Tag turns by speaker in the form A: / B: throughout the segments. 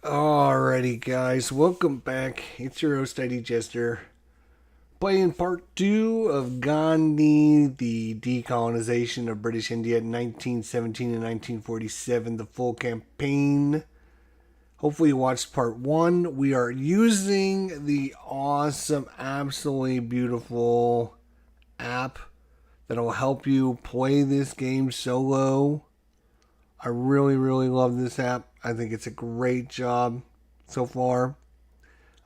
A: Alrighty, guys, welcome back. It's your host, ID Jester, playing part 2 of Gandhi, the decolonization of British India in 1917 and 1947, the full campaign. Hopefully, you watched part 1. We are using the awesome, absolutely beautiful app that'll help you play this game solo. I really, really love this app. I think it's a great job so far.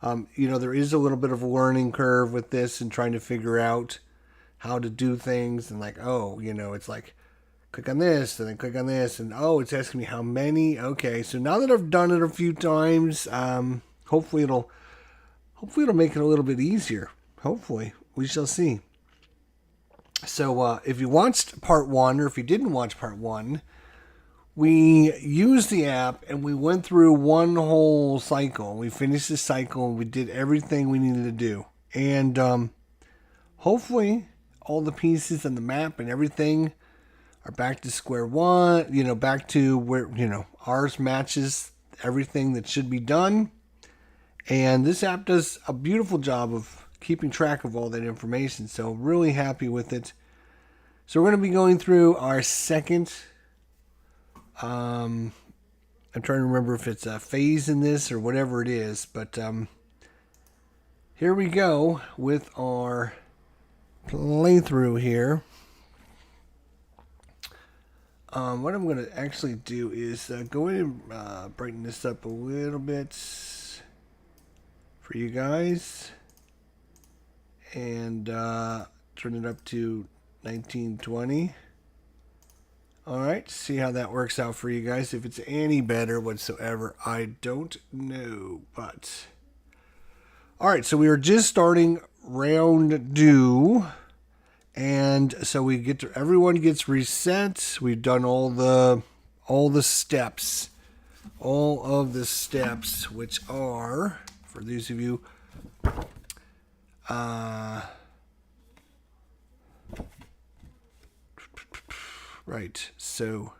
A: There is a little bit of a learning curve with this and trying to figure out how to do things. And like, it's like, click on this and then click on this. And it's asking me how many. Okay, so now that I've done it a few times, hopefully it'll make it a little bit easier. Hopefully, we shall see. So if you watched part 1 or if you didn't watch part 1, we used the app and we went through one whole cycle. We finished the cycle and we did everything we needed to do. And hopefully all the pieces and the map and everything are back to square one, back to where, ours matches everything that should be done. And this app does a beautiful job of keeping track of all that information. So really happy with it. So we're going to be going through our second I'm trying to remember if it's a phase in this or whatever it is, but here we go with our playthrough here. What I'm going to actually do is go ahead and brighten this up a little bit for you guys and turn it up to 1920. Alright, see how that works out for you guys. If it's any better whatsoever, I don't know. But alright, so we are just starting round 2. And so everyone gets reset. We've done all the steps. All of the steps, which are, for those of you right, so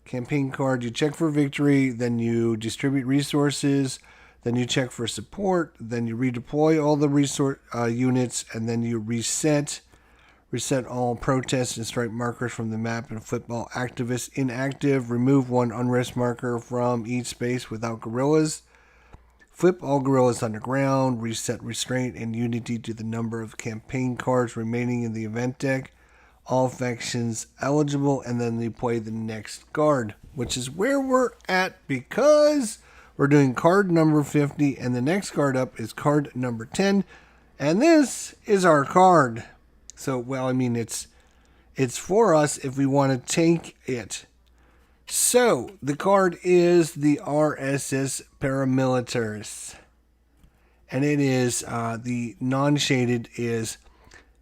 A: campaign card, you check for victory, then you distribute resources, then you check for support, then you redeploy all the resource units, and then you reset all protest and strike markers from the map and flip all activists inactive, remove one unrest marker from each space without guerrillas, flip all guerrillas underground, reset restraint and unity to the number of campaign cards remaining in the event deck, all factions eligible, and then you play the next card, which is where we're at because we're doing card number 50, and the next card up is card number 10, and this is our card. So, it's for us if we want to take it. So, the card is the RSS Paramilitaris, and it is, the non-shaded is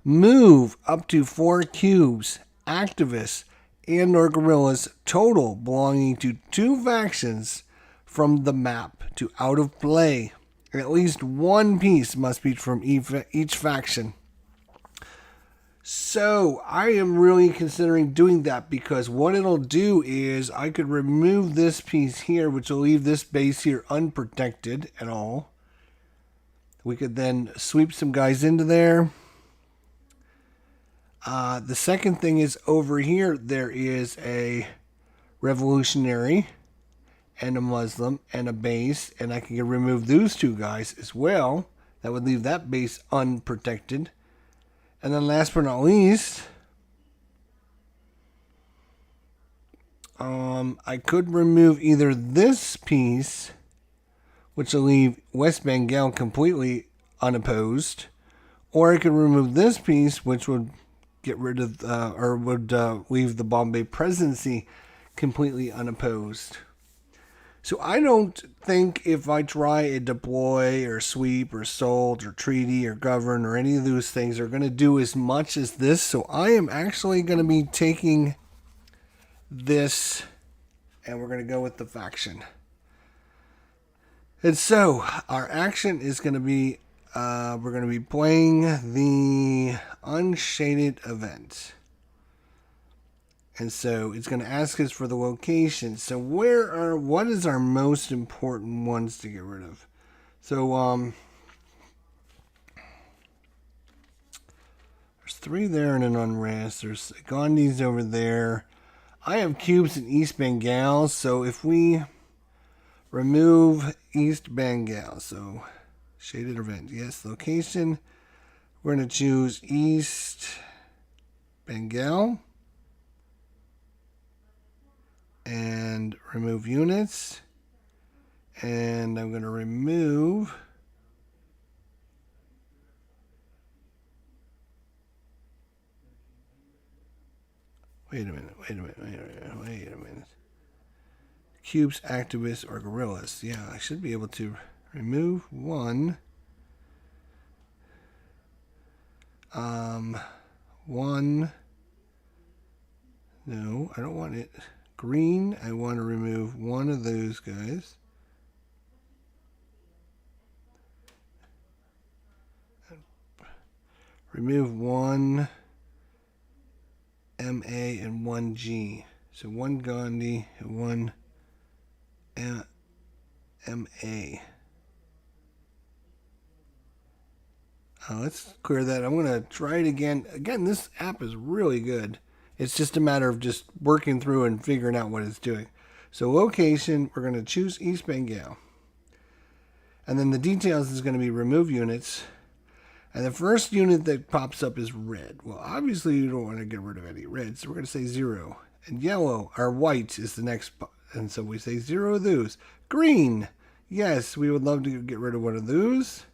A: move up to 4 cubes, activists, and or guerrillas total belonging to 2 factions from the map to out of play. At least one piece must be from each faction. So I am really considering doing that because what it'll do is I could remove this piece here, which will leave this base here unprotected at all. We could then sweep some guys into there. The second thing is over here, there is a revolutionary and a Muslim and a base, and I can remove those 2 guys as well. That would leave that base unprotected. And then last but not least, I could remove either this piece, which will leave West Bengal completely unopposed, or I could remove this piece, which would get rid of, leave the Bombay presidency completely unopposed. So I don't think if I try a deploy or sweep or assault or treaty or govern or any of those things are going to do as much as this. So I am actually going to be taking this and we're going to go with the faction. And so our action is going to be we're going to be playing the unshaded event. And so it's going to ask us for the location. So what is our most important ones to get rid of? So there's 3 there and an unrest. There's Gandhi's over there. I have cubes in East Bengal. So if we remove East Bengal, so shaded event, yes, location. We're going to choose East Bengal and remove units. And I'm going to remove wait a minute. Cubes, activists, or guerrillas. Yeah, I should be able to remove 1. 1. No, I don't want it. Green, I want to remove 1 of those guys. Remove 1 MA and 1 G. So 1 Gandhi and 1 MA. Let's clear that. I'm going to try it again. Again, this app is really good. It's just a matter of just working through and figuring out what it's doing. So location, we're going to choose East Bengal. And then the details is going to be remove units. And the first unit that pops up is red. Well, obviously you don't want to get rid of any red, so we're going to say 0. And yellow, or white, is the next. And so we say 0 of those. Green, yes, we would love to get rid of 1 of those.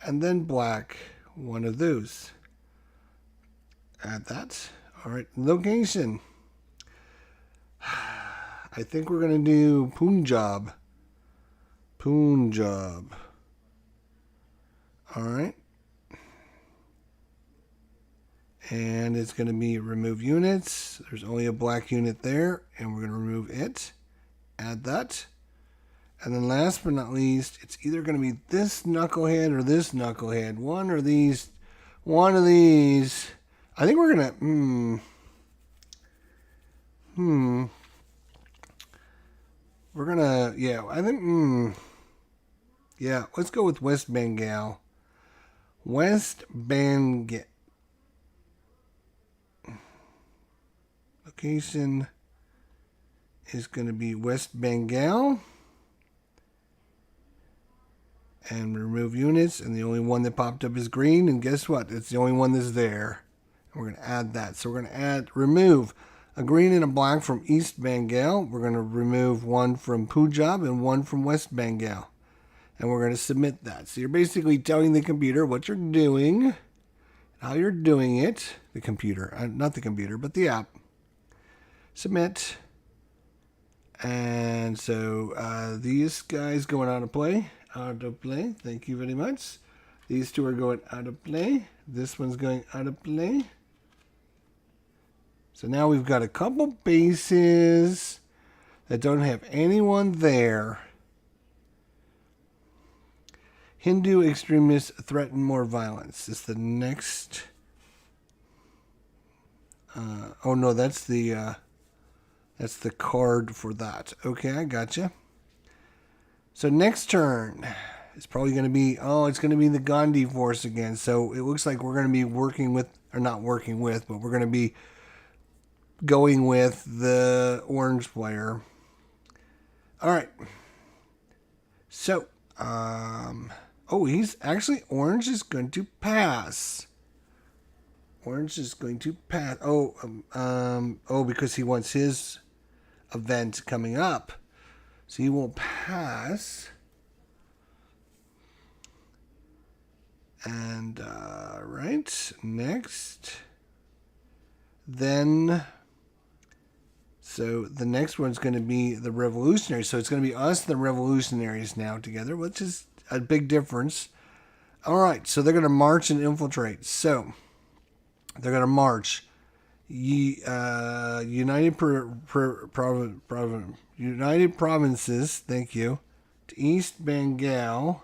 A: And then black, 1 of those. Add that. All right, location. I think we're going to do Punjab. Punjab. All right. And it's going to be remove units. There's only a black unit there, and we're going to remove it. Add that. And then last but not least, it's either going to be this knucklehead or this knucklehead. One of these. I think we're going to, we're going to, yeah, I think, yeah, let's go with West Bengal. West Bengal. Location is going to be West Bengal. And remove units, and the only one that popped up is green, and guess what? It's the only one that's there. And we're going to add that. So we're going to remove a green and a black from East Bengal. We're going to remove 1 from Punjab and 1 from West Bengal. And we're going to submit that. So you're basically telling the computer what you're doing, how you're doing it. The computer, not the computer, but the app. Submit. And so these guys going out of play. Out of play. Thank you very much. These 2 are going out of play. This one's going out of play. So now we've got a couple bases that don't have anyone there. Hindu extremists threaten more violence. Is the next. Oh no, that's the card for that. Okay, I gotcha. So next turn is probably going to be, it's going to be the Gandhi force again. So it looks like we're going to be working with, or not working with, but we're going to be going with the orange player. All right. So, he's actually, orange is going to pass. Orange is going to pass. Because he wants his event coming up. So he will pass. And, right, next. Then, so the next one's going to be the revolutionaries. So it's going to be us and the revolutionaries now together, which is a big difference. All right, so they're going to march and infiltrate. So they're going to march. United Provinces, thank you, to East Bengal.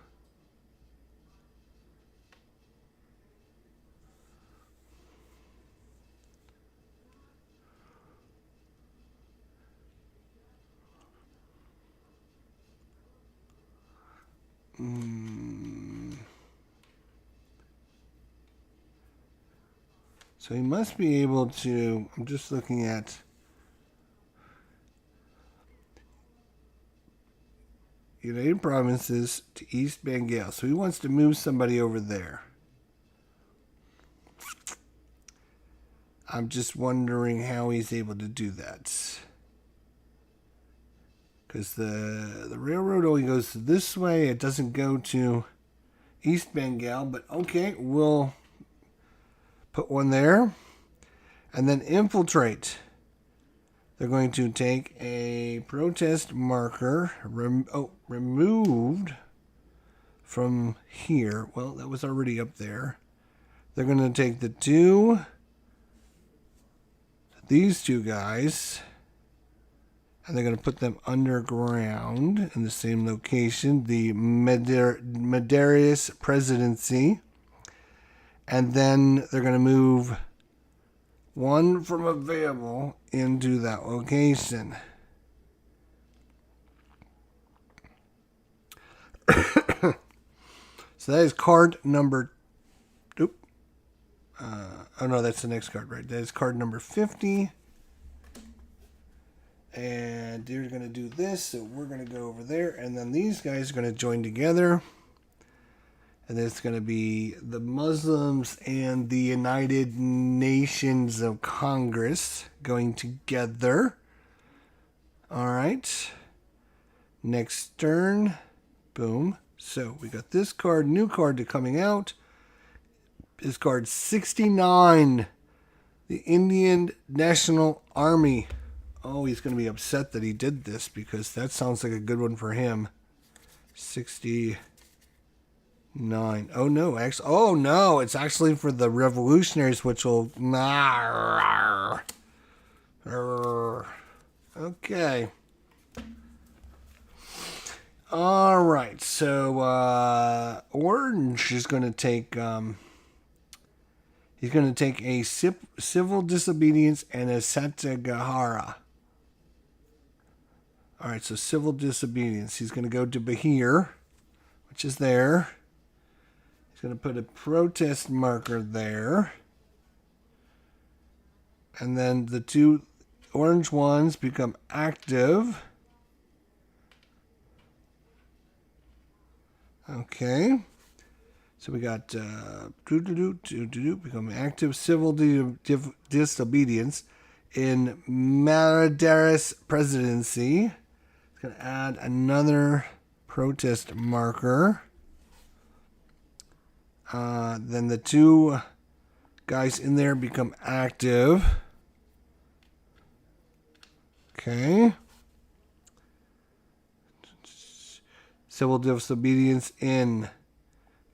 A: So he must be able to, I'm just looking at United Provinces to East Bengal. So he wants to move somebody over there. I'm just wondering how he's able to do that. Because the railroad only goes this way. It doesn't go to East Bengal. But okay, we'll put one there. And then infiltrate. They're going to take a protest marker removed from here. Well, that was already up there. They're going to take these two guys, and they're going to put them underground in the same location, the Madras presidency. And then they're going to move one from available into that location. So that is card number... oh no, that's the next card, right? That is card number 50. And they're going to do this, so we're going to go over there. And then these guys are going to join together. And it's going to be the Muslims and the United Nations of Congress going together. All right. Next turn. Boom. So we got this card, new card coming out. Is card 69. The Indian National Army. Oh, he's going to be upset that he did this because that sounds like a good one for him. 69. Oh no, it's actually for the revolutionaries, which will... Okay. All right, so Orange is going to take... he's going to take a civil disobedience and a Satagahara. All right, so civil disobedience. He's going to go to Bahir, which is there. He's going to put a protest marker there. And then the two orange ones become active. Okay. So we got become active civil disobedience in Madras presidency. It's going to add another protest marker. Then the two guys in there become active. Okay. Civil disobedience in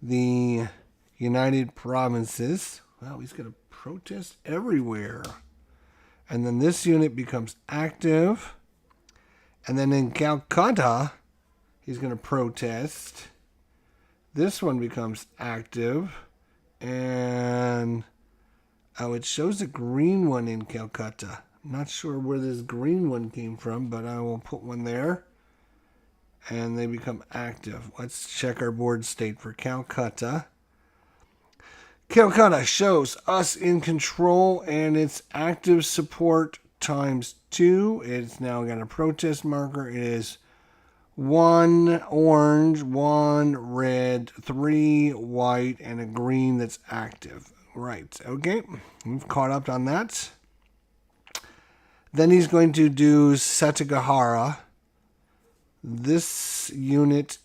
A: the United Provinces. Wow, he's going to protest everywhere. And then this unit becomes active. And then in Calcutta, he's going to protest. This one becomes active. And it shows a green one in Calcutta. I'm not sure where this green one came from, but I will put one there. And they become active. Let's check our board state for Calcutta. Calcutta shows us in control, and it's active support times 2. It's now got a protest marker. It is 1 orange, 1 red, 3 white, and a green that's active. Right, okay. We've caught up on that. Then he's going to do Satagahara. This unit...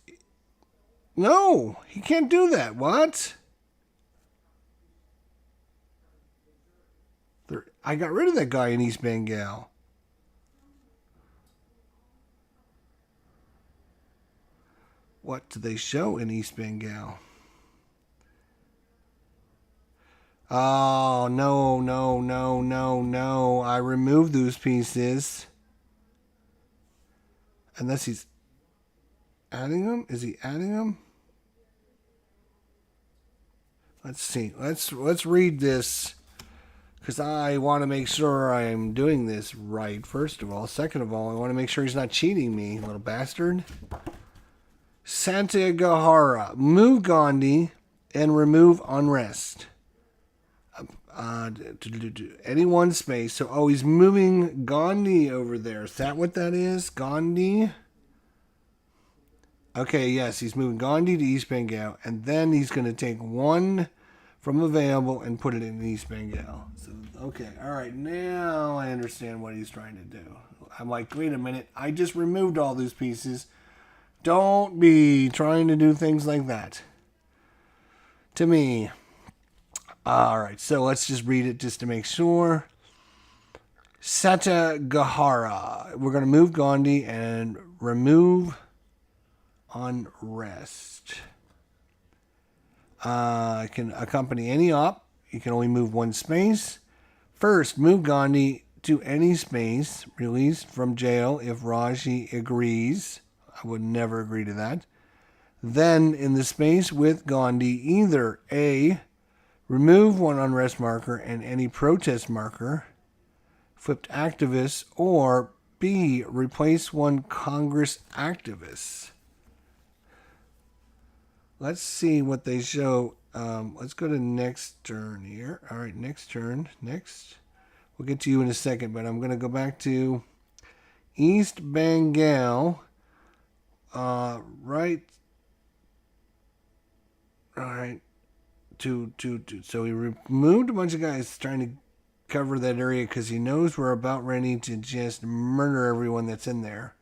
A: No, he can't do that. What? I got rid of that guy in East Bengal. What do they show in East Bengal? Oh, no. I removed those pieces. Unless he's adding them? Is he adding them? Let's see. Let's read this. Because I want to make sure I'm doing this right, first of all. Second of all, I want to make sure he's not cheating me, little bastard. Satagahara. Move Gandhi and remove unrest. Any one space. So, oh, he's moving Gandhi over there. Is that what that is? Gandhi? Okay, yes, he's moving Gandhi to East Bengal. And then he's going to take one from available and put it in East Bengal. So, okay, all right, now I understand what he's trying to do. I'm like, wait a minute, I just removed all these pieces. Don't be trying to do things like that to me. All right, so let's just read it just to make sure. Satagahara. We're going to move Gandhi and remove unrest. Can accompany any op. You can only move one space. First, move Gandhi to any space released from jail if Raji agrees. I would never agree to that. Then, in the space with Gandhi, either A, remove one unrest marker and any protest marker, flipped activists, or B, replace one Congress activist. Let's see what they show. Let's go to next turn here. All right, next turn. Next. We'll get to you in a second, but I'm going to go back to East Bengal. Right. All right. So he removed a bunch of guys trying to cover that area because he knows we're about ready to just murder everyone that's in there.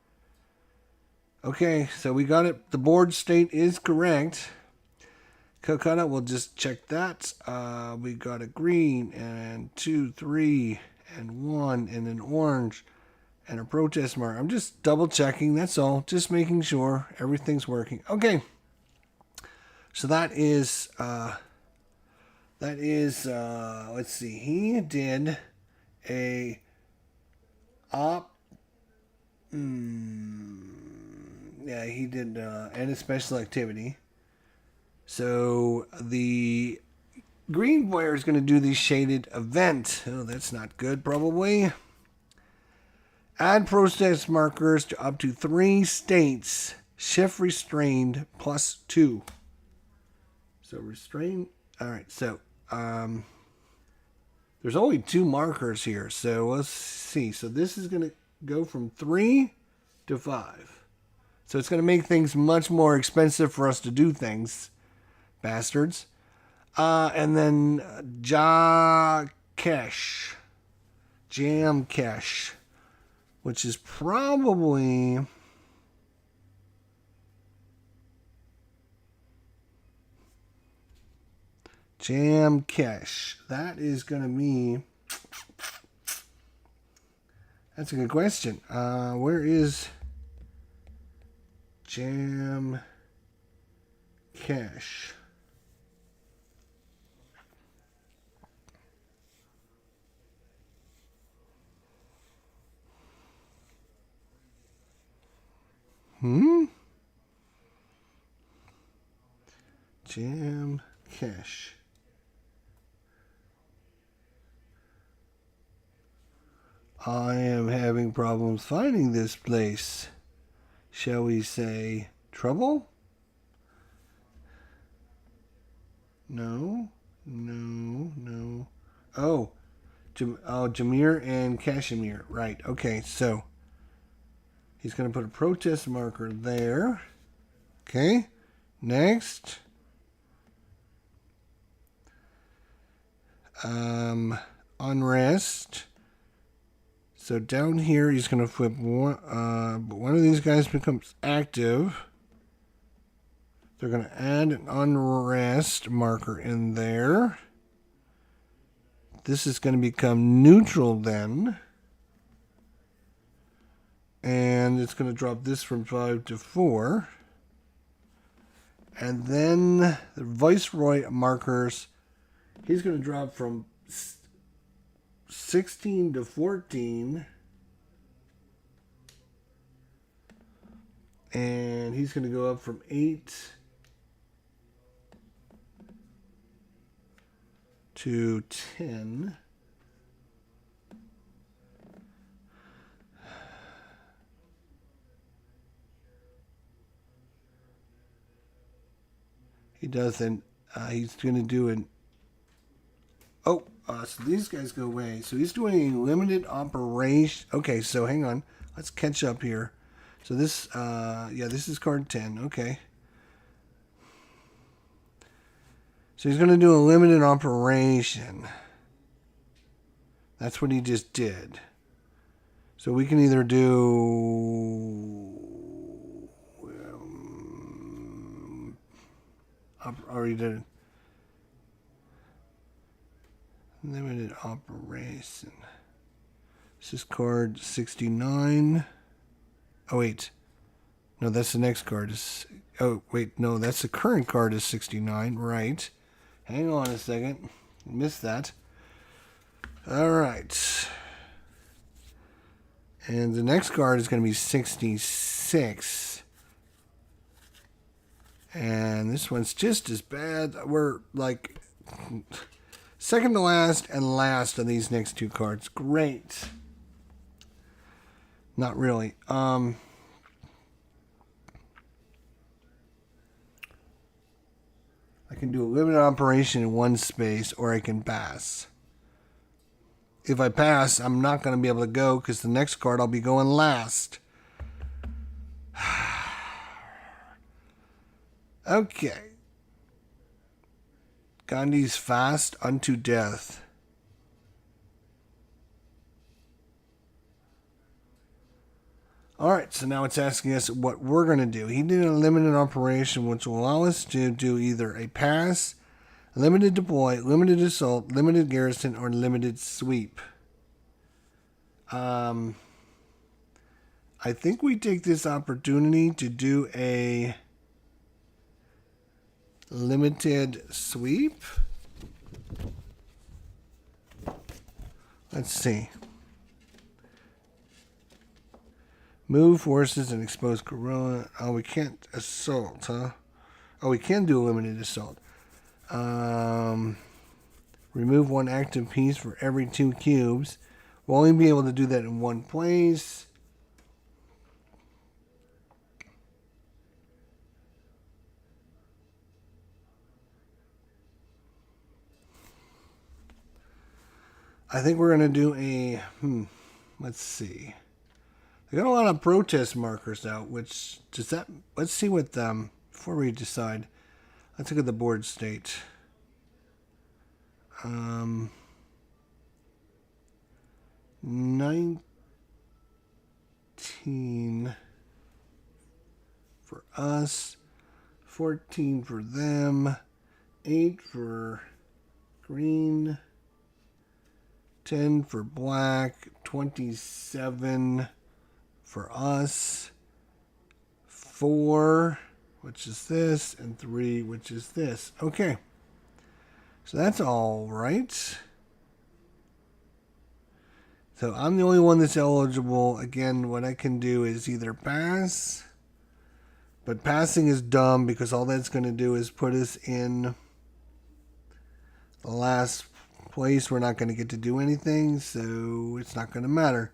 A: Okay, so we got it. The board state is correct. Calcutta, we'll just check that. We got a green and 2, 3, and 1, and an orange, and a protest mark. I'm just double checking. That's all. Just making sure everything's working. Okay. So that is. Let's see. He did a op. Yeah, he did and a special activity. So the green player is going to do the shaded event. Oh, that's not good, probably. Add protest markers to up to 3 states. Shift restrained +2. So restrained. All right, so there's only 2 markers here. So let's see. So this is going to go from 3 to 5. So it's going to make things much more expensive for us to do things. Bastards. And then Jamkesh, which is probably Jamkesh. That is going to be. That's a good question. Where is Jamkesh? Jamkesh. I am having problems finding this place. Shall we say trouble? No. Oh, Jameer and Kashmir. Right. Okay, so he's going to put a protest marker there. Okay. Next. Unrest. So down here, he's going to flip one of these guys becomes active. They're going to add an unrest marker in there. This is going to become neutral then. And it's going to drop this from 5 to 4. And then the Viceroy markers, he's going to drop from 16 to 14. And he's going to go up from 8 to 10. He doesn't. He's going to do an... Oh, so these guys go away. So he's doing a limited operation. Okay, so hang on. Let's catch up here. So this, yeah, this is card 10. Okay. So he's going to do a limited operation. That's what he just did. So we can either do... already did limited operation. This is card 69. Oh, wait. No, that's the next card. Oh, wait. No, that's the current card is 69. Right. Hang on a second. Missed that. All right. And the next card is going to be 66. And this one's just as bad. We're like second to last and last on these next two cards. Great. Not really. I can do a limited operation in one space, or I can pass. If I pass, I'm not going to be able to go because the next card I'll be going last. Okay. Gandhi's fast unto death. Alright, so now it's asking us what we're going to do. He did a limited operation which will allow us to do either a pass, limited deploy, limited assault, limited garrison, or limited sweep. I think we take this opportunity to do a limited sweep. Let's see. Move forces and expose guerrilla. Oh, we can't assault, huh? Oh, we can do a limited assault. Remove one active piece for every 2 cubes. We'll only be able to do that in one place. I think we're going to do a... let's see. They got a lot of protest markers out, which... does that... Let's see what... before we decide. Let's look at the board state. 19 for us, 14 for them, 8 for green, 10 for black, 27 for us, 4, which is this, and 3, which is this. Okay. So that's all right. So I'm the only one that's eligible. Again, what I can do is either pass, but passing is dumb because all that's going to do is put us in the last place. We're not going to get to do anything, so it's not going to matter.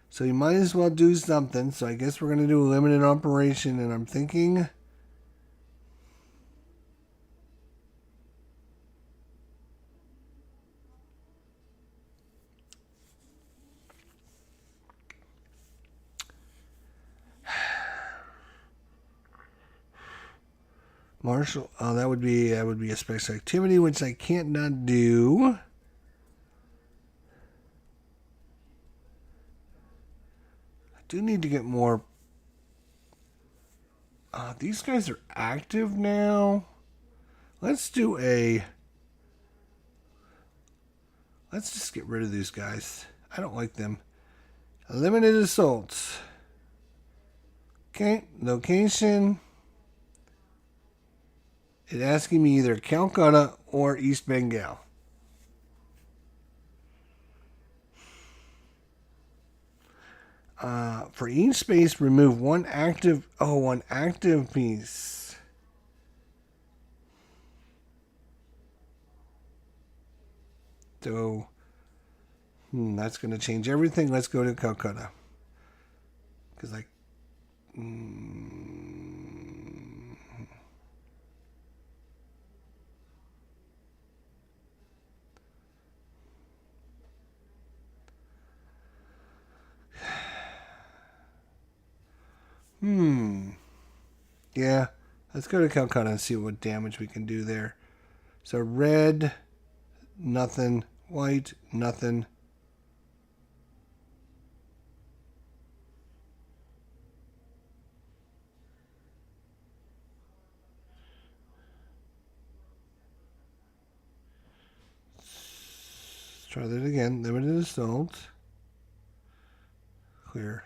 A: So you might as well do something. So I guess we're going to do a limited operation, and I'm thinking... Marshall, oh, that would be a special activity, which I can't not do. I do need to get more. These guys are active now. Let's do a. Let's just get rid of these guys. I don't like them. Limited assaults. Okay, location. It's asking me either Calcutta or East Bengal. For each space, remove one active piece. So, that's going to change everything. Let's go to Calcutta. Because I... Yeah, let's go to Calcutta and see what damage we can do there. So red, nothing. White, nothing. Let's try that again. Limited assault. Clear.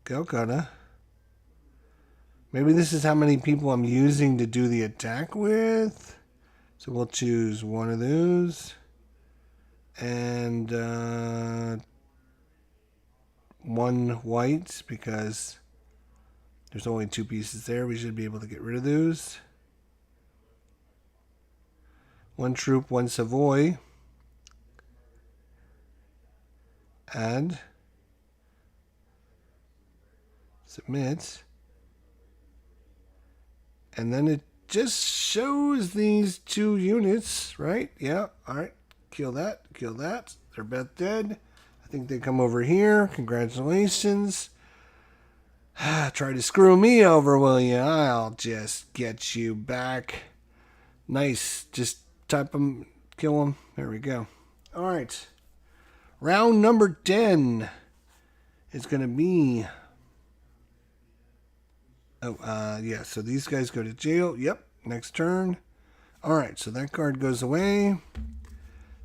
A: Calcutta. Maybe this is how many people I'm using to do the attack with. So we'll choose one of those. And one white, because there's only 2 pieces there. We should be able to get rid of those. One troop, one Savoy. Add. Submit. And then it just shows these 2 units, right? Yeah, alright. Kill that, kill that. They're both dead. I think they come over here. Congratulations. Try to screw me over, will you? I'll just get you back. Nice. Just type them, kill them. There we go. Alright. Round number 10 is going to be... yeah, so these guys go to jail. Yep, next turn. Alright, so that card goes away.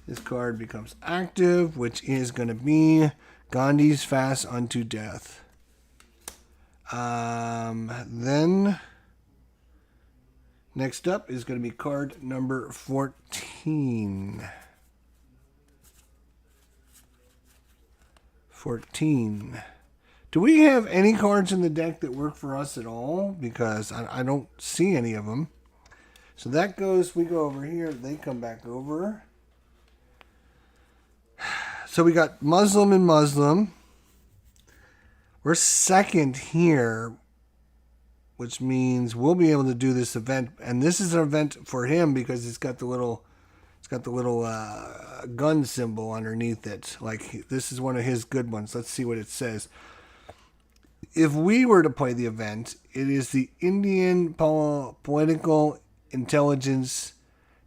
A: This card becomes active, which is going to be Gandhi's Fast Unto Death. Then, next up is going to be card number 14. 14. Do we have any cards in the deck that work for us at all? Because I don't see any of them. So that goes, we go over here, they come back over. So we got Muslim and Muslim. We're second here, which means we'll be able to do this event. And this is an event for him because it's got the little gun symbol underneath it. Like, this is one of his good ones. Let's see what it says. If we were to play the event, it is the Indian political intelligence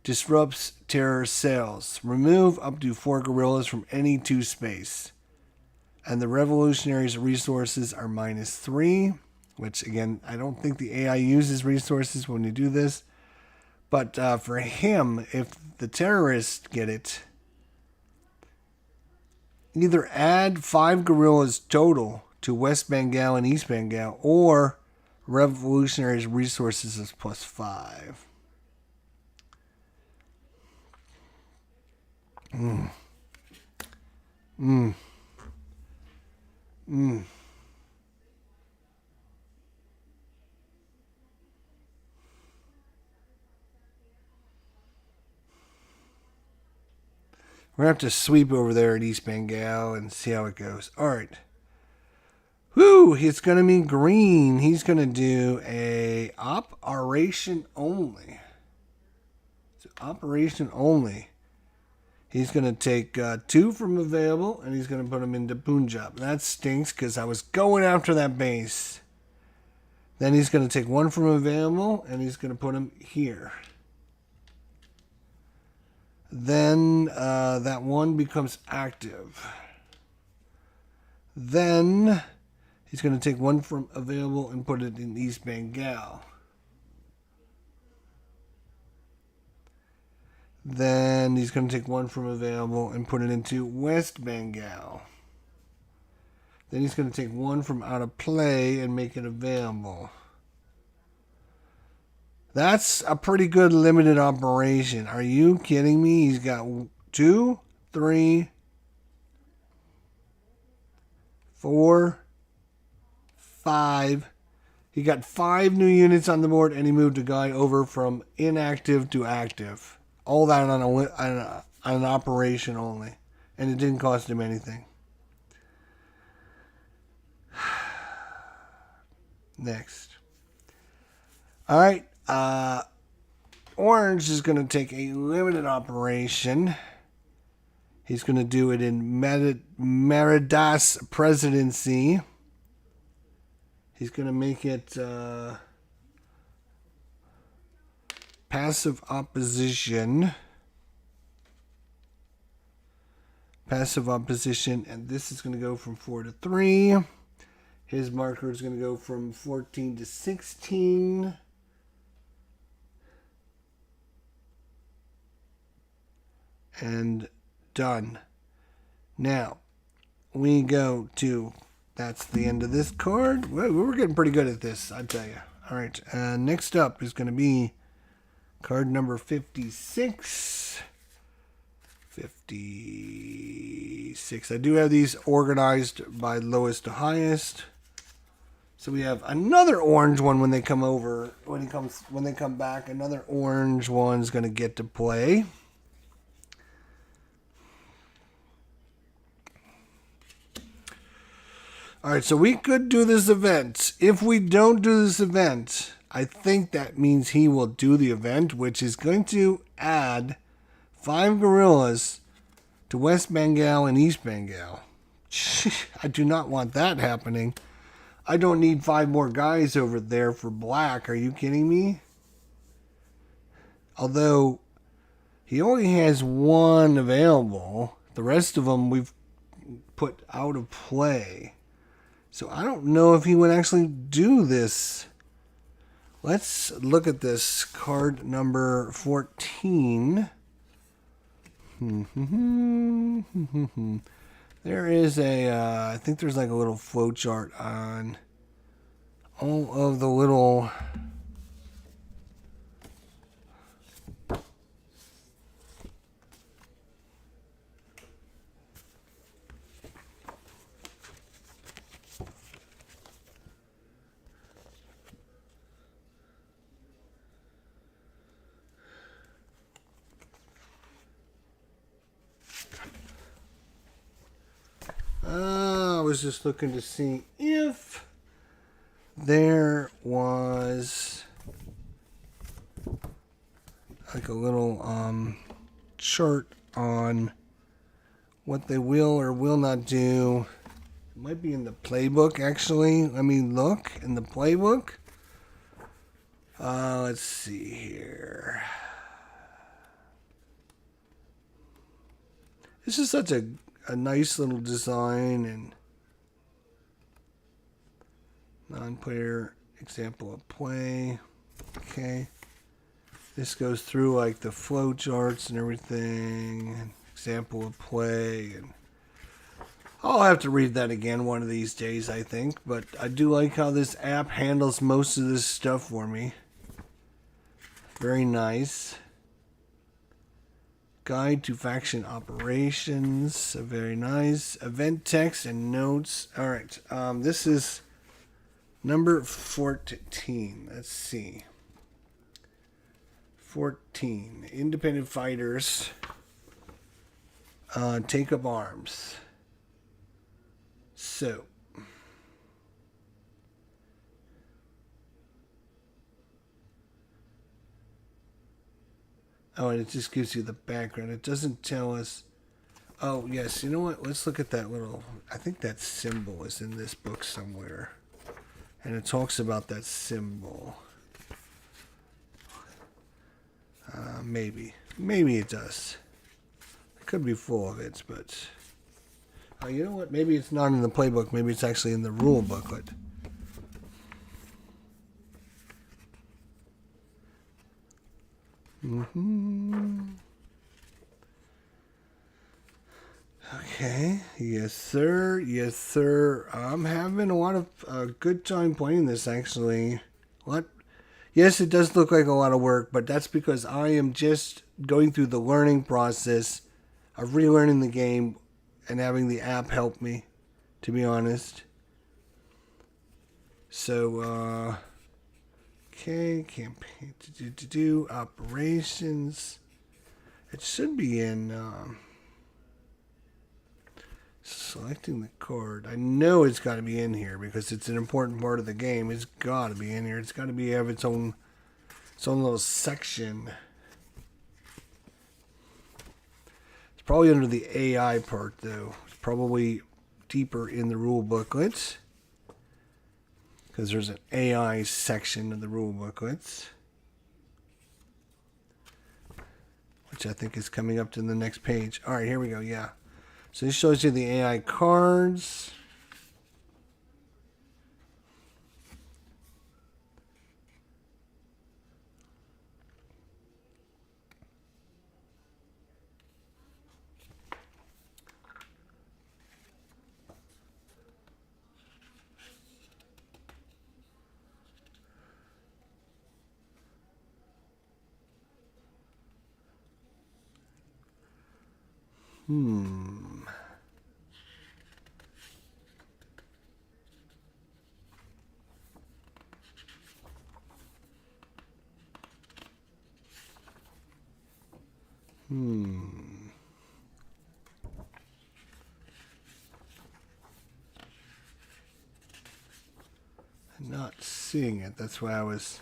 A: disrupts terror cells. Remove up to 4 guerrillas from any 2 space. And the revolutionaries' resources are -3, which, again, I don't think the AI uses resources when you do this. But for him, if the terrorists get it, either add 5 guerrillas total to West Bengal and East Bengal, or revolutionaries' resources is +5. We're going to have to sweep over there at East Bengal and see how it goes. All right. Whew, it's going to be green. He's going to do a operation only. So operation only. He's going to take 2 from available, and he's going to put them into Punjab. That stinks because I was going after that base. Then he's going to take 1 from available, and he's going to put him here. Then that 1 becomes active. Then he's going to take 1 from available and put it in East Bengal. Then he's going to take 1 from available and put it into West Bengal. Then he's going to take 1 from out of play and make it available. That's a pretty good limited operation. Are you kidding me? He's got 2, 3, 4, 5. He got 5 new units on the board, and he moved a guy over from inactive to active. All that on an operation only. And it didn't cost him anything. Next. All right. Orange is going to take a limited operation. He's going to do it in Meridas Presidency. He's going to make it passive opposition. Passive opposition, and this is going to go from 4 to 3. His marker is going to go from 14 to 16. And done. Now, we go to, that's the end of this card. We're getting pretty good at this, I tell you. All right, next up is going to be card number 56. 56. I do have these organized by lowest to highest. So we have another orange one when they come over. When they come back, another orange one's going to get to play. All right, so we could do this event. If we don't do this event, I think that means he will do the event, which is going to add 5 gorillas to West Bengal and East Bengal. I do not want that happening. I don't need 5 more guys over there for black. Are you kidding me? Although he only has 1 available. The rest of them we've put out of play. So I don't know if he would actually do this. Let's look at this card number 14. There is I think there's like a little flow chart on all of the little I was just looking to see if there was like a little chart on what they will or will not do. It might be in the playbook, actually. Let me look in the playbook. Let's see here. This is such a nice little design and non-player example of play. Okay. This goes through like the flow charts and everything. And example of play. And I'll have to read that again one of these days, I think. But I do like how this app handles most of this stuff for me. Very nice. Guide to faction operations. Very nice. Event text and notes. All right. This is number 14. Let's see. 14. Independent fighters take up arms. So. Oh, and it just gives you the background. It doesn't tell us. Oh, yes. You know what? Let's look at that little. I think that symbol is in this book somewhere. And it talks about that symbol. Maybe. Maybe it does. It could be full of it, but. You know what? Maybe it's not in the playbook. Maybe it's actually in the rule booklet. Okay. Yes, sir. Yes, sir. I'm having a lot of good time playing this, actually. What? Yes, it does look like a lot of work, but that's because I am just going through the learning process of relearning the game and having the app help me, to be honest. So, okay, campaign to operations. It should be in selecting the card. I know it's got to be in here because it's an important part of the game. It's got to be in here. It's got to be have its own little section. It's probably under the AI part though. It's probably deeper in the rule booklet. because there's an AI section of the rule booklets, which I think is coming up to the next page. All right, here we go. Yeah. So this shows you the AI cards. I'm not seeing it. That's why I was...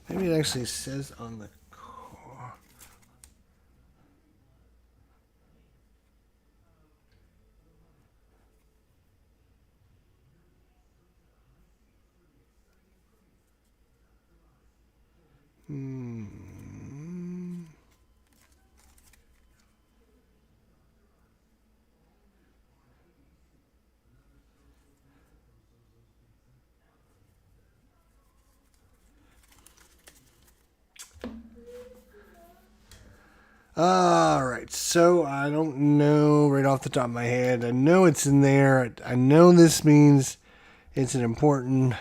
A: maybe it actually says on the car. All right, so I don't know right off the top of my head. I know it's in there. I know this means it's an important...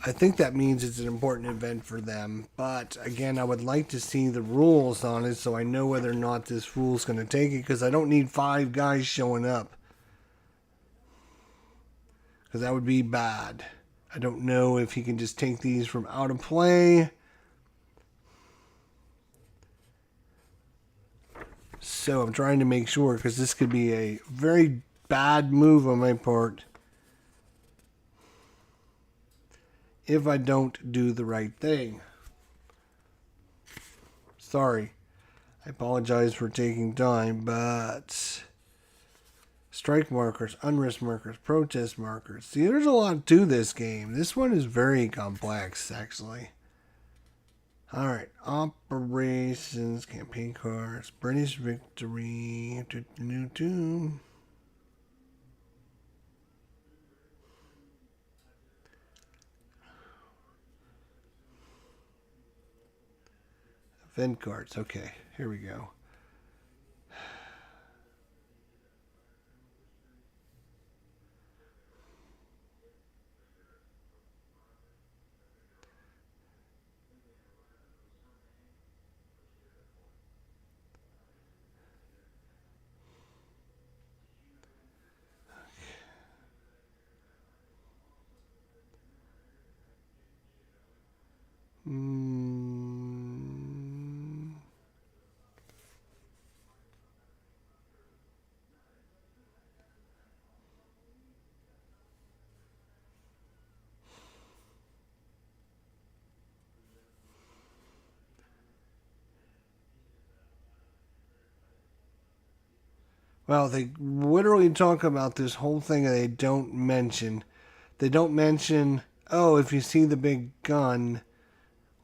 A: I think that means it's an important event for them. But again, I would like to see the rules on it so I know whether or not this rule's going to take it, because I don't need 5 guys showing up, because that would be bad. I don't know if he can just take these from out of play. So I'm trying to make sure, because this could be a very bad move on my part if I don't do the right thing. Sorry. I apologize for taking time, but strike markers, unrest markers, protest markers. See, there's a lot to this game. This one is very complex, actually. All right, operations, campaign cards, British victory, event cards. Okay, here we go. Well, they literally talk about this whole thing and they don't mention. They don't mention, oh, if you see the big gun,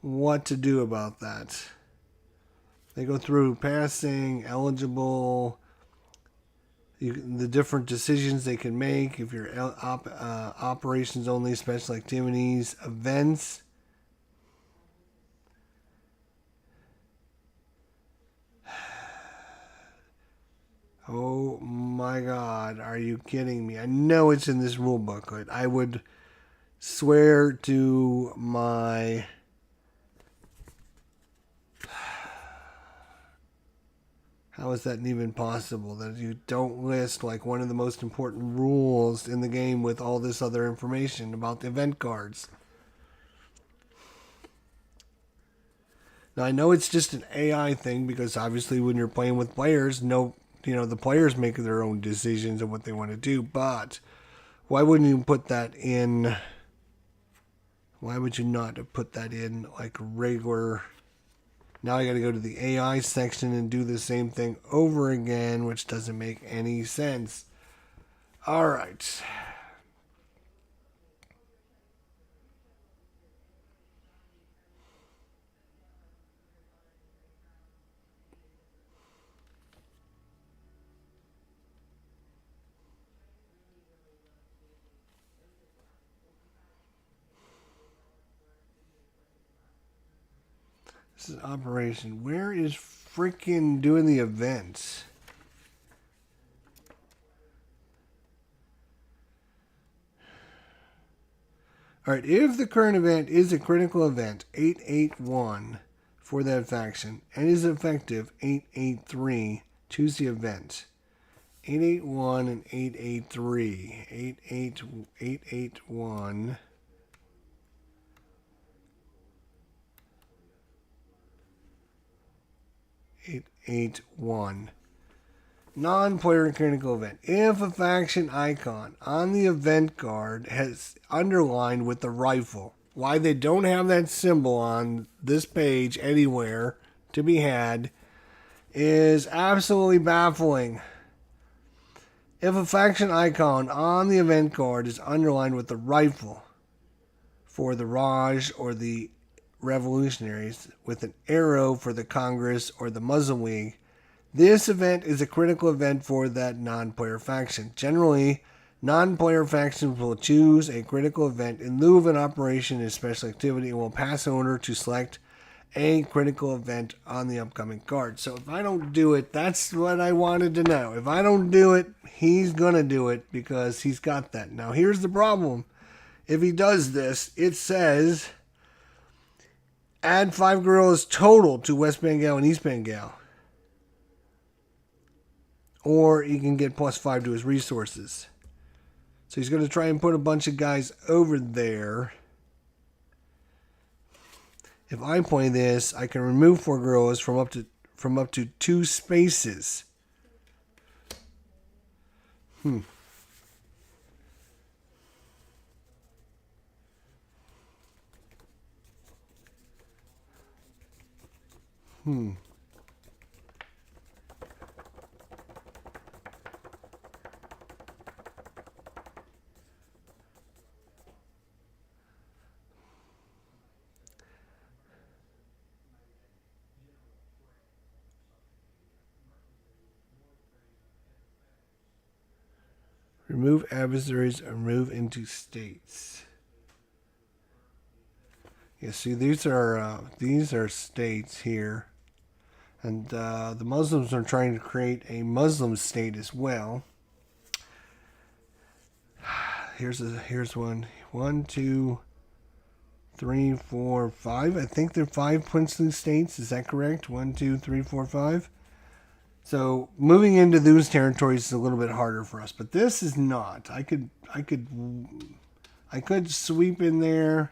A: what to do about that. They go through passing, eligible, the different decisions they can make, if you're operations only, special activities, events. Oh my God, are you kidding me? I know it's in this rule booklet. I would swear to my... How is that even possible that you don't list like one of the most important rules in the game with all this other information about the event cards? Now, I know it's just an AI thing because obviously when you're playing with players, no the players make their own decisions of what they want to do. But why wouldn't you put that in? Why would you not put that in like regular? Now I got to go to the AI section and do the same thing over again, which doesn't make any sense. All right. This is operation. Where is freaking doing the events? All right, if the current event is a critical event, 881 for that faction, and is effective, 883, choose the event. 881 and 883. 881. 881. Non-player critical event. If a faction icon on the event card has underlined with the rifle, why they don't have that symbol on this page anywhere to be had is absolutely baffling. If a faction icon on the event card is underlined with the rifle for the Raj or the Revolutionaries with an arrow for the Congress or the Muslim League, this event is a critical event for that non-player faction. Generally, non-player factions will choose a critical event in lieu of an operation in special activity and will pass an order to select a critical event on the upcoming card. So if I don't do it, that's what I wanted to know. If I don't do it, he's going to do it because he's got that. Now, here's the problem. If he does this, it says add 5 guerrillas total to West Bengal and East Bengal. Or he can get +5 to his resources. So he's going to try and put a bunch of guys over there. If I play this, I can remove 4 guerrillas from up to 2 spaces. Hmm. Remove adversaries and move into states. Yeah, see, these are states here, and the Muslims are trying to create a Muslim state as well. Here's one. 1, 2, 3, 4, 5. I think they're 5 princely states. Is that correct? 1, 2, 3, 4, 5. So moving into those territories is a little bit harder for us, but this is not. I could sweep in there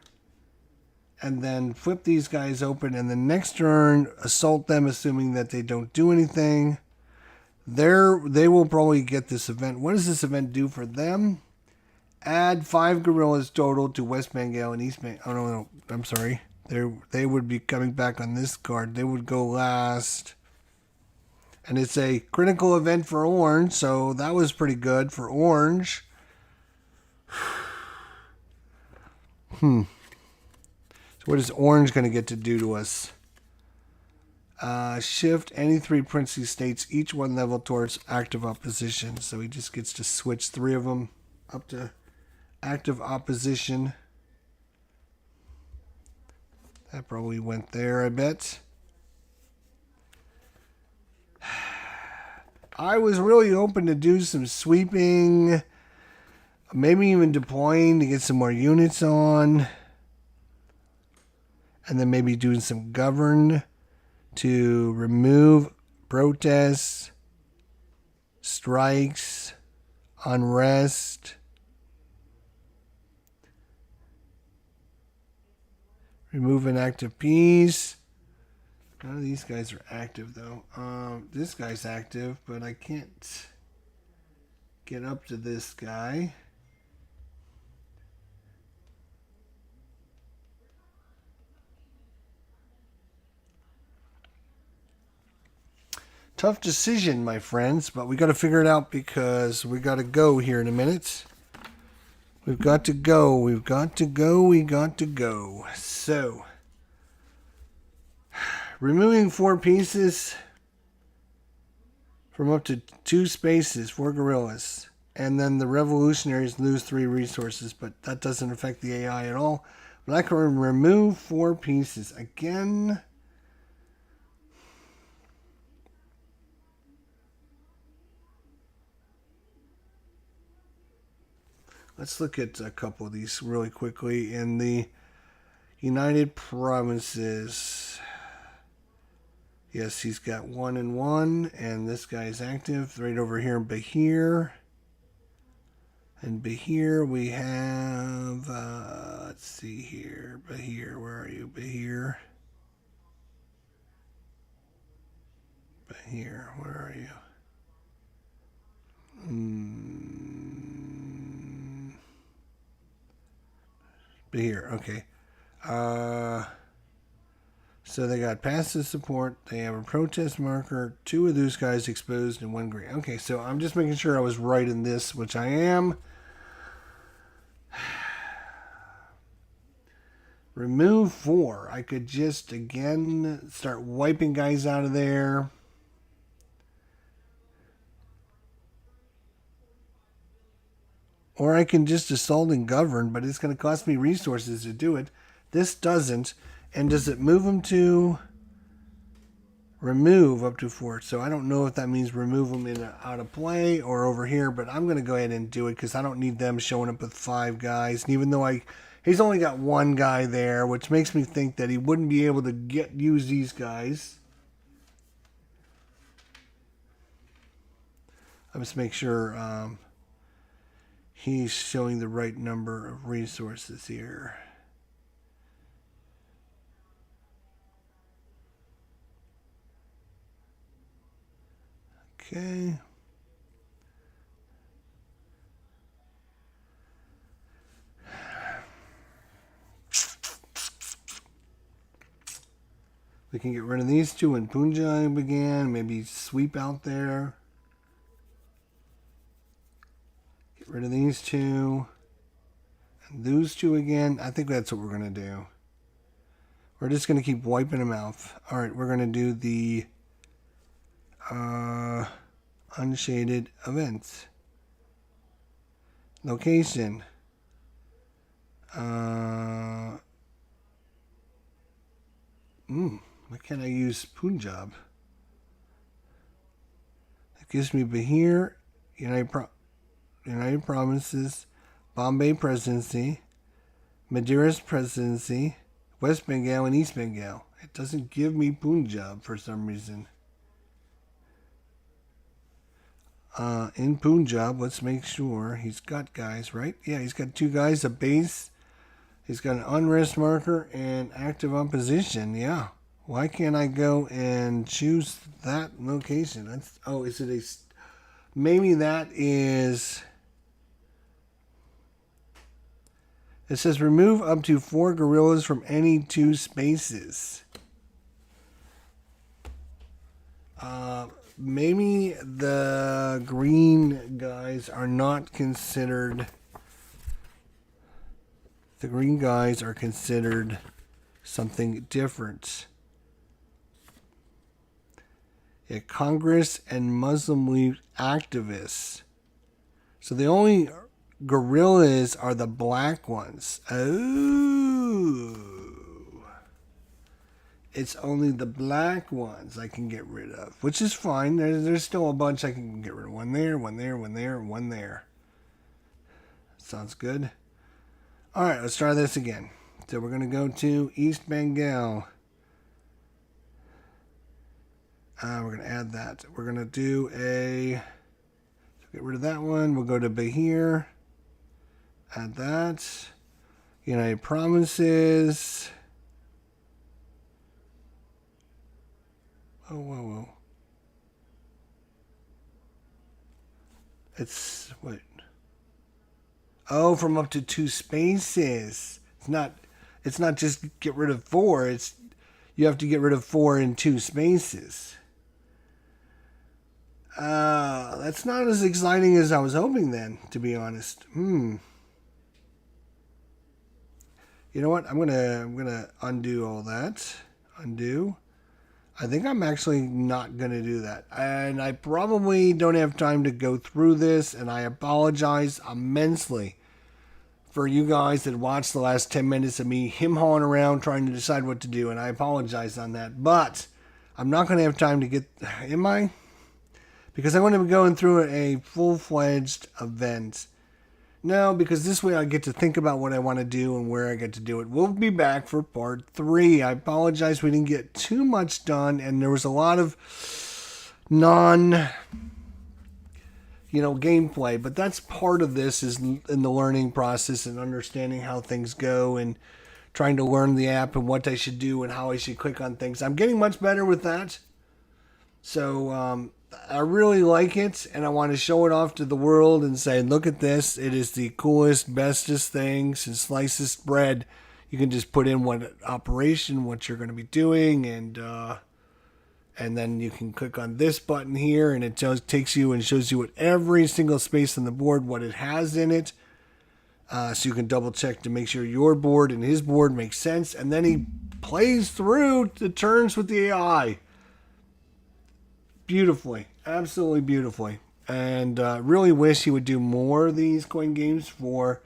A: and then flip these guys open, and the next turn assault them, assuming that they don't do anything. They will probably get this event. What does this event do for them? Add 5 guerrillas total to West Bengal and East Bengal. Oh no, I'm sorry. They would be coming back on this card. They would go last. And it's a critical event for Orange, so that was pretty good for Orange. So what is Orange going to get to do to us? Shift any 3 princely states, each one level towards active opposition. So he just gets to switch 3 of them up to active opposition. That probably went there, I bet. I was really hoping to do some sweeping, maybe even deploying to get some more units on, and then maybe doing some govern to remove protests, strikes, unrest, remove an act of peace, None of these guys are active, though. This guy's active, but I can't get up to this guy. Tough decision, my friends, but we got to figure it out because we got to go here in a minute. We've got to go. We've got to go. We got to go. So, removing 4 pieces from up to 2 spaces, 4 guerrillas. And then the revolutionaries lose 3 resources, but that doesn't affect the AI at all. But I can remove 4 pieces. Again, let's look at a couple of these really quickly. In the United Provinces, yes, he's got 1 and 1, and this guy's active right over here in Bahir. And Bahir, we have, let's see here, Bahir, where are you, Bahir? Bahir, where are you? Bahir, okay. So they got passive support, they have a protest marker, 2 of those guys exposed, and 1 green. Okay, so I'm just making sure I was right in this, which I am. Remove 4. I could just, again, start wiping guys out of there. Or I can just assault and govern, but it's going to cost me resources to do it. This doesn't. And does it move them to remove up to 4? So I don't know if that means remove them in out of play or over here, but I'm going to go ahead and do it because I don't need them showing up with 5 guys. And even though he's only got 1 guy there, which makes me think that he wouldn't be able to use these guys. I must make sure he's showing the right number of resources here. Okay. We can get rid of these 2 in Punjab again. Maybe sweep out there. Get rid of these 2. And those 2 again. I think that's what we're going to do. We're just going to keep wiping them out. Alright, we're going to do the unshaded events. Location. Why can't I use Punjab? It gives me Bahir, United Provinces, Bombay Presidency, Madras Presidency, West Bengal, and East Bengal. It doesn't give me Punjab for some reason. In Punjab, let's make sure he's got guys, right? Yeah, he's got 2 guys, a base. He's got an unrest marker and active opposition. Yeah. Why can't I go and choose that location? Is it a... Maybe that is... It says remove up to 4 guerrillas from any 2 spaces. Maybe the green guys are not considered... The green guys are considered something different. Yeah, Congress and Muslim League activists. So the only guerrillas are the black ones. Oh. It's only the black ones I can get rid of, which is fine. There's still a bunch I can get rid of. 1 there, 1 there, 1 there, 1 there. Sounds good. All right, let's try this again. So we're going to go to East Bengal. We're going to add that. We're going to do get rid of that one. We'll go to Bahir. Add that. United Provinces. Oh, whoa, whoa. It's what? Oh, from up to 2 spaces. It's not just get rid of 4. It's you have to get rid of 4 in 2 spaces. That's not as exciting as I was hoping then, to be honest. You know what? I'm gonna undo all that. Undo. I think I'm actually not gonna do that. And I probably don't have time to go through this, and I apologize immensely for you guys that watched the last 10 minutes of me him-hawing around trying to decide what to do, and I apologize on that. But I'm not gonna have time to get am I? Because I'm going to be going through a full-fledged event. No, because this way I get to think about what I want to do and where I get to do it. We'll be back for part 3. I apologize we didn't get too much done, and there was a lot of gameplay. But that's part of this is in the learning process and understanding how things go and trying to learn the app and what I should do and how I should click on things. I'm getting much better with that. So, I really like it, and I want to show it off to the world and say, look at this. It is the coolest, bestest thing since sliced bread. You can just put in what operation, what you're going to be doing, and then you can click on this button here, and it just takes you and shows you at every single space on the board what it has in it. So you can double check to make sure your board and his board makes sense, and then he plays through the turns with the AI. Beautifully, absolutely beautifully, and really wish he would do more of these coin games for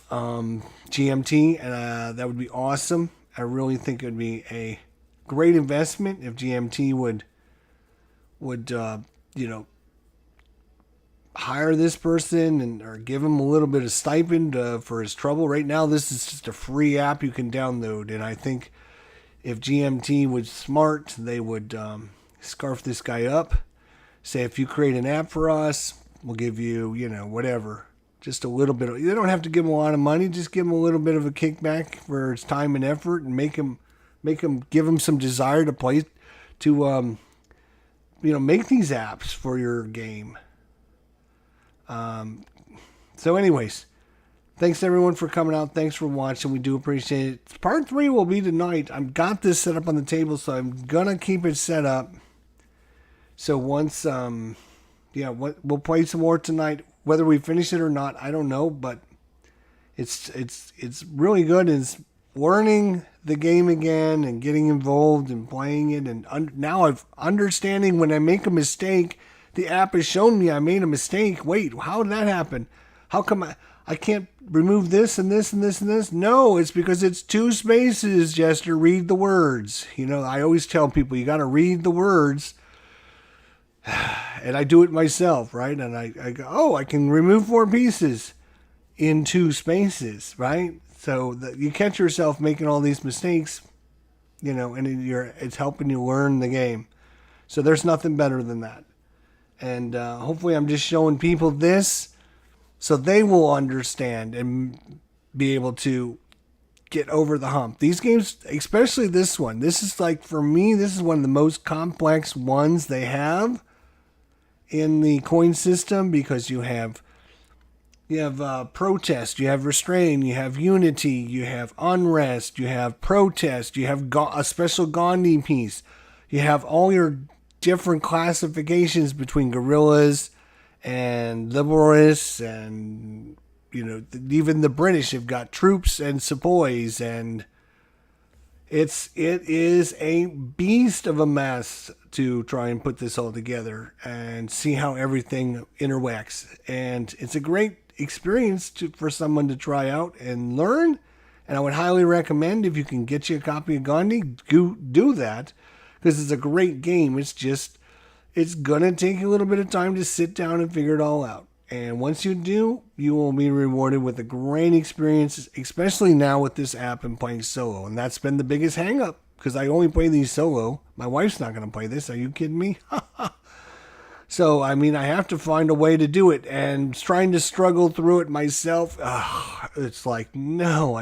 A: GMT, and that would be awesome. I really think it would be a great investment if GMT would hire this person or give him a little bit of stipend for his trouble. Right now, this is just a free app you can download, and I think if GMT was smart, they would scarf this guy up, say, if you create an app for us, we'll give you, whatever, just a little bit you don't have to give him a lot of money, just give him a little bit of a kickback for his time and effort, and give him some desire to play, to make these apps for your game. So anyways, thanks everyone for coming out. Thanks for watching. We do appreciate it. Part 3 will be tonight. I've got this set up on the table, so I'm gonna keep it set up. So once, we'll play some more tonight. Whether we finish it or not, I don't know. But it's really good. It's learning the game again and getting involved and playing it. And now I'm understanding when I make a mistake, the app has shown me I made a mistake. Wait, how did that happen? How come I can't remove this and this and this and this? No, it's because it's 2 spaces, Jester. Read the words. I always tell people you got to read the words. And I do it myself, right? And I go, I can remove 4 pieces in 2 spaces, right? So that you catch yourself making all these mistakes, and it's helping you learn the game. So there's nothing better than that. And hopefully I'm just showing people this so they will understand and be able to get over the hump. These games, especially this one, this is like, for me, this is one of the most complex ones they have in the coin system, because you have protest, you have restrain, you have unity, you have unrest, you have protest, you have a special Gandhi piece, you have all your different classifications between guerrillas and liberalists, and even the British have got troops and sepoys, and it is a beast of a mess to try and put this all together and see how everything interacts. And it's a great experience for someone to try out and learn. And I would highly recommend, if you can get you a copy of Gandhi, do that, because it's a great game. It's going to take you a little bit of time to sit down and figure it all out. And once you do, you will be rewarded with a great experience, especially now with this app and playing solo. And that's been the biggest hang up, because I only play these solo. My wife's not going to play this. Are you kidding me? So, I have to find a way to do it. And trying to struggle through it myself, it's like, no,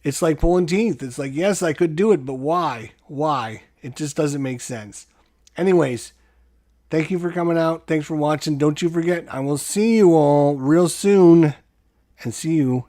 A: it's like pulling teeth. It's like, yes, I could do it, but why? Why? It just doesn't make sense. Anyways, thank you for coming out. Thanks for watching. Don't you forget, I will see you all real soon. And see you